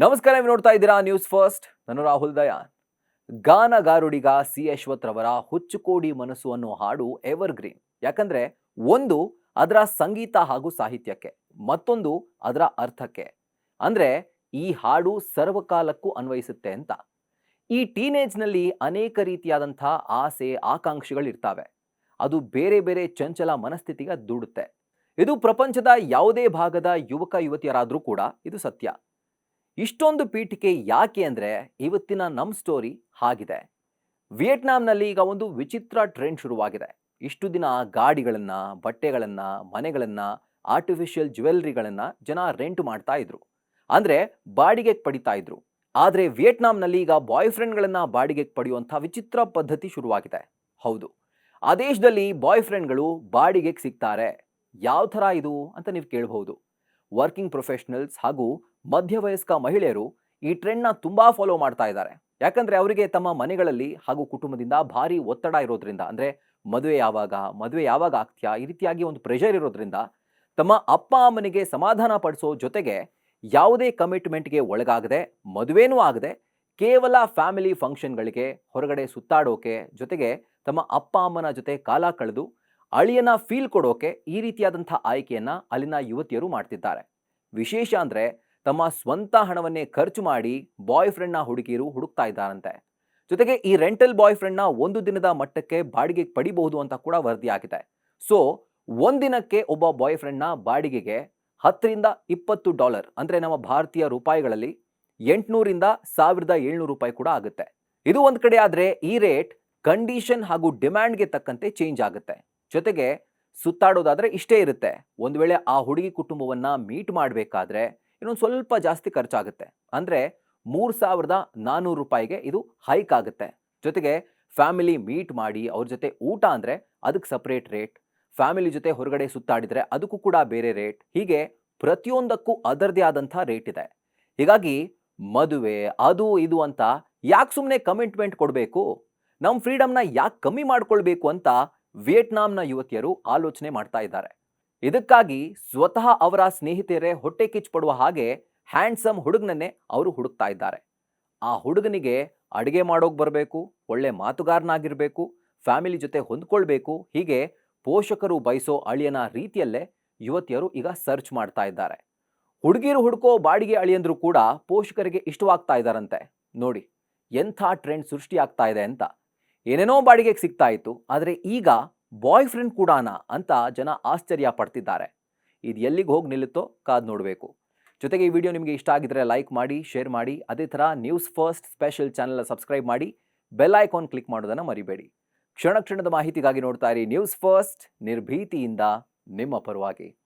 ನಮಸ್ಕಾರ, ನೀವು ನೋಡ್ತಾ ಇದ್ದೀರಾ ನ್ಯೂಸ್ ಫಸ್ಟ್. ನಾನು ರಾಹುಲ್ ದಯಾನ್. ಗಾನಗಾರುಡಿಗ ಸಿ ಅಶ್ವಥ್ ರವರ ಹುಚ್ಚುಕೋಡಿ ಮನಸ್ಸು ಅನ್ನೋ ಹಾಡು ಎವರ್ಗ್ರೀನ್. ಯಾಕಂದ್ರೆ ಒಂದು ಅದರ ಸಂಗೀತ ಹಾಗೂ ಸಾಹಿತ್ಯಕ್ಕೆ, ಮತ್ತೊಂದು ಅದರ ಅರ್ಥಕ್ಕೆ. ಅಂದ್ರೆ ಈ ಹಾಡು ಸರ್ವಕಾಲಕ್ಕೂ ಅನ್ವಯಿಸುತ್ತೆ ಅಂತ. ಈ ಟೀನೇಜ್ನಲ್ಲಿ ಅನೇಕ ರೀತಿಯಾದಂಥ ಆಸೆ ಆಕಾಂಕ್ಷೆಗಳಿರ್ತಾವೆ. ಅದು ಬೇರೆ ಬೇರೆ ಚಂಚಲ ಮನಸ್ಥಿತಿಗೆ ದೂಡುತ್ತೆ. ಇದು ಪ್ರಪಂಚದ ಯಾವುದೇ ಭಾಗದ ಯುವಕ ಯುವತಿಯರಾದರೂ ಕೂಡ ಇದು ಸತ್ಯ. ಇಷ್ಟೊಂದು ಪೀಠಿಕೆ ಯಾಕೆ ಅಂದರೆ ಇವತ್ತಿನ ನಮ್ಮ ಸ್ಟೋರಿ ಹಾಗಿದೆ. ವಿಯೆಟ್ನಾಂನಲ್ಲಿ ಈಗ ಒಂದು ವಿಚಿತ್ರ ಟ್ರೆಂಡ್ ಶುರುವಾಗಿದೆ. ಇಷ್ಟು ದಿನ ಗಾಡಿಗಳನ್ನು, ಬಟ್ಟೆಗಳನ್ನು, ಮನೆಗಳನ್ನು, ಆರ್ಟಿಫಿಷಿಯಲ್ ಜ್ಯುವೆಲ್ರಿಗಳನ್ನು ಜನ ರೆಂಟ್ ಮಾಡ್ತಾ ಇದ್ರು. ಅಂದರೆ ಬಾಡಿಗೆಗೆ ಪಡಿತಾ ಇದ್ರು. ಆದರೆ ವಿಯೆಟ್ನಾಂನಲ್ಲಿ ಈಗ ಬಾಯ್ ಫ್ರೆಂಡ್ಗಳನ್ನು ಬಾಡಿಗೆಗೆ ಪಡೆಯುವಂಥ ವಿಚಿತ್ರ ಪದ್ಧತಿ ಶುರುವಾಗಿದೆ. ಹೌದು, ಆ ದೇಶದಲ್ಲಿ ಬಾಯ್ ಫ್ರೆಂಡ್ಗಳು ಬಾಡಿಗೆಗೆ ಸಿಗ್ತಾರೆ. ಯಾವ ಥರ ಇದು ಅಂತ ನೀವು ಕೇಳಬಹುದು. ವರ್ಕಿಂಗ್ ಪ್ರೊಫೆಷನಲ್ಸ್ ಹಾಗೂ ಮಧ್ಯವಯಸ್ಕ ಮಹಿಳೆಯರು ಈ ಟ್ರೆಂಡ್ನ ತುಂಬಾ ಫಾಲೋ ಮಾಡ್ತಾ ಇದ್ದಾರೆ. ಯಾಕಂದ್ರೆ ಅವರಿಗೆ ತಮ್ಮ ಮನೆಗಳಲ್ಲಿ ಹಾಗೂ ಕುಟುಂಬದಿಂದ ಭಾರಿ ಒತ್ತಡ ಇರೋದ್ರಿಂದ, ಅಂದ್ರೆ ಮದುವೆ ಯಾವಾಗ ಆಗ್ತೀಯಾ, ಈ ರೀತಿಯಾಗಿ ಒಂದು ಪ್ರೆಷರ್ ಇರೋದ್ರಿಂದ ತಮ್ಮ ಅಪ್ಪ ಅಮ್ಮನಿಗೆ ಸಮಾಧಾನ ಪಡಿಸೋ ಜೊತೆಗೆ ಯಾವುದೇ ಕಮಿಟ್ಮೆಂಟ್ಗೆ ಒಳಗಾಗದೆ, ಮದುವೆನೂ ಆಗದೆ, ಕೇವಲ ಫ್ಯಾಮಿಲಿ ಫಂಕ್ಷನ್ಗಳಿಗೆ ಹೊರಗಡೆ ಸುತ್ತಾಡೋಕೆ, ಜೊತೆಗೆ ತಮ್ಮ ಅಪ್ಪ ಅಮ್ಮನ ಜೊತೆ ಕಾಲ ಕಳೆದು ಅಳಿಯನ ಫೀಲ್ ಕೊಡೋಕೆ ಈ ರೀತಿಯಾದಂಥ ಆಯ್ಕೆಯನ್ನ ಅಲ್ಲಿನ ಯುವತಿಯರು ಮಾಡ್ತಿದ್ದಾರೆ. ವಿಶೇಷ ಅಂದ್ರೆ ತಮ್ಮ ಸ್ವಂತ ಹಣವನ್ನೇ ಖರ್ಚು ಮಾಡಿ ಬಾಯ್ ಫ್ರೆಂಡ್ನ ಹುಡುಗಿಯರು ಹುಡುಕ್ತಾ ಇದ್ದಾರಂತೆ. ಜೊತೆಗೆ ಈ ರೆಂಟಲ್ ಬಾಯ್ ಫ್ರೆಂಡ್ನ ಒಂದು ದಿನದ ಮಟ್ಟಕ್ಕೆ ಬಾಡಿಗೆಗೆ ಪಡಿಬಹುದು ಅಂತ ಕೂಡ ವರದಿಯಾಗಿದೆ. ಸೊ ಒಂದಿನಕ್ಕೆ ಒಬ್ಬ ಬಾಯ್ ಫ್ರೆಂಡ್ನ ಬಾಡಿಗೆಗೆ $10 ರಿಂದ $20, ಅಂದ್ರೆ ನಮ್ಮ ಭಾರತೀಯ ರೂಪಾಯಿಗಳಲ್ಲಿ 800 ರಿಂದ 1700 ರೂಪಾಯಿ ಕೂಡ ಆಗುತ್ತೆ. ಇದು ಒಂದ್ ಕಡೆ ಆದ್ರೆ ಈ ರೇಟ್ ಕಂಡೀಷನ್ ಹಾಗೂ ಡಿಮ್ಯಾಂಡ್ಗೆ ತಕ್ಕಂತೆ ಚೇಂಜ್ ಆಗುತ್ತೆ. ಜೊತೆಗೆ ಸುತ್ತಾಡೋದಾದ್ರೆ ಇಷ್ಟೇ ಇರುತ್ತೆ. ಒಂದು ವೇಳೆ ಆ ಹುಡುಗಿ ಕುಟುಂಬವನ್ನ ಮೀಟ್ ಮಾಡಬೇಕಾದ್ರೆ ಇನ್ನೊಂದು ಸ್ವಲ್ಪ ಜಾಸ್ತಿ ಖರ್ಚಾಗುತ್ತೆ. ಅಂದ್ರೆ $3400 ಇದು ಹೈಕ್ ಆಗುತ್ತೆ. ಜೊತೆಗೆ ಫ್ಯಾಮಿಲಿ ಮೀಟ್ ಮಾಡಿ ಅವ್ರ ಜೊತೆ ಊಟ ಅಂದ್ರೆ ಅದಕ್ಕೆ ಸಪರೇಟ್ ರೇಟ್, ಫ್ಯಾಮಿಲಿ ಜೊತೆ ಹೊರಗಡೆ ಸುತ್ತಾಡಿದ್ರೆ ಅದಕ್ಕೂ ಕೂಡ ಬೇರೆ ರೇಟ್. ಹೀಗೆ ಪ್ರತಿಯೊಂದಕ್ಕೂ ಅದರದೇ ಆದಂಥ ರೇಟ್ ಇದೆ. ಹೀಗಾಗಿ ಮದುವೆ ಅದು ಇದು ಅಂತ ಯಾಕೆ ಸುಮ್ಮನೆ ಕಮಿಟ್ಮೆಂಟ್ ಕೊಡಬೇಕು, ನಮ್ಮ ಫ್ರೀಡಮ್ನ ಯಾಕೆ ಕಮ್ಮಿ ಮಾಡ್ಕೊಳ್ಬೇಕು ಅಂತ ವಿಯೆಟ್ನಾಂನ ಯುವತಿಯರು ಆಲೋಚನೆ ಮಾಡ್ತಾ ಇದ್ದಾರೆ. ಇದಕ್ಕಾಗಿ ಸ್ವತಃ ಅವರ ಸ್ನೇಹಿತರೇ ಹೊಟ್ಟೆ ಕಿಚ್ಚುಪಡುವ ಹಾಗೆ ಹ್ಯಾಂಡ್ಸಮ್ ಹುಡುಗನನ್ನೇ ಅವರು ಹುಡುಕ್ತಾ ಇದ್ದಾರೆ. ಆ ಹುಡುಗನಿಗೆ ಅಡುಗೆ ಮಾಡೋಕೆ ಬರಬೇಕು, ಒಳ್ಳೆ ಮಾತುಗಾರನಾಗಿರಬೇಕು, ಫ್ಯಾಮಿಲಿ ಜೊತೆ ಹೊಂದ್ಕೊಳ್ಬೇಕು. ಹೀಗೆ ಪೋಷಕರು ಬಯಸೋ ಅಳಿಯನ ರೀತಿಯಲ್ಲೇ ಯುವತಿಯರು ಈಗ ಸರ್ಚ್ ಮಾಡ್ತಾ ಇದ್ದಾರೆ. ಹುಡುಗಿರು ಹುಡುಕೋ ಬಾಡಿಗೆ ಅಳಿಯಂದ್ರು ಕೂಡ ಪೋಷಕರಿಗೆ ಇಷ್ಟವಾಗ್ತಾ ಇದ್ದಾರಂತೆ. ನೋಡಿ ಎಂಥ ಟ್ರೆಂಡ್ ಸೃಷ್ಟಿಯಾಗ್ತಾ ಇದೆ ಅಂತ. ಏನೇನೋ ಬಾಡಿಗೆಗೆ ಸಿಗ್ತಾ ಇತ್ತು, ಆದರೆ ಈಗ ಬಾಯ್ ಫ್ರೆಂಡ್ ಕೂಡಾನ ಅಂತ ಜನ ಆಶ್ಚರ್ಯ ಪಡ್ತಿದ್ದಾರೆ. ಇದು ಎಲ್ಲಿಗೆ ಹೋಗಿ ನಿಲ್ಲುತ್ತೋ ಕಾದು ನೋಡಬೇಕು. ಜೊತೆಗೆ ಈ ವಿಡಿಯೋ ನಿಮಗೆ ಇಷ್ಟ ಆಗಿದ್ರೆ ಲೈಕ್ ಮಾಡಿ, ಶೇರ್ ಮಾಡಿ. ಅದೇ ಥರ news first special channel subscribe ಮಾಡಿ, ಬೆಲ್ ಐಕಾನ್ ಕ್ಲಿಕ್ ಮಾಡೋದನ್ನು ಮರಿಬೇಡಿ. ಕ್ಷಣ ಕ್ಷಣದ ಮಾಹಿತಿಗಾಗಿ ನೋಡ್ತಾ ಇರಿ ನ್ಯೂಸ್ ಫಸ್ಟ್, ನಿರ್ಭೀತಿಯಿಂದ ನಿಮ್ಮ ಪರವಾಗಿ.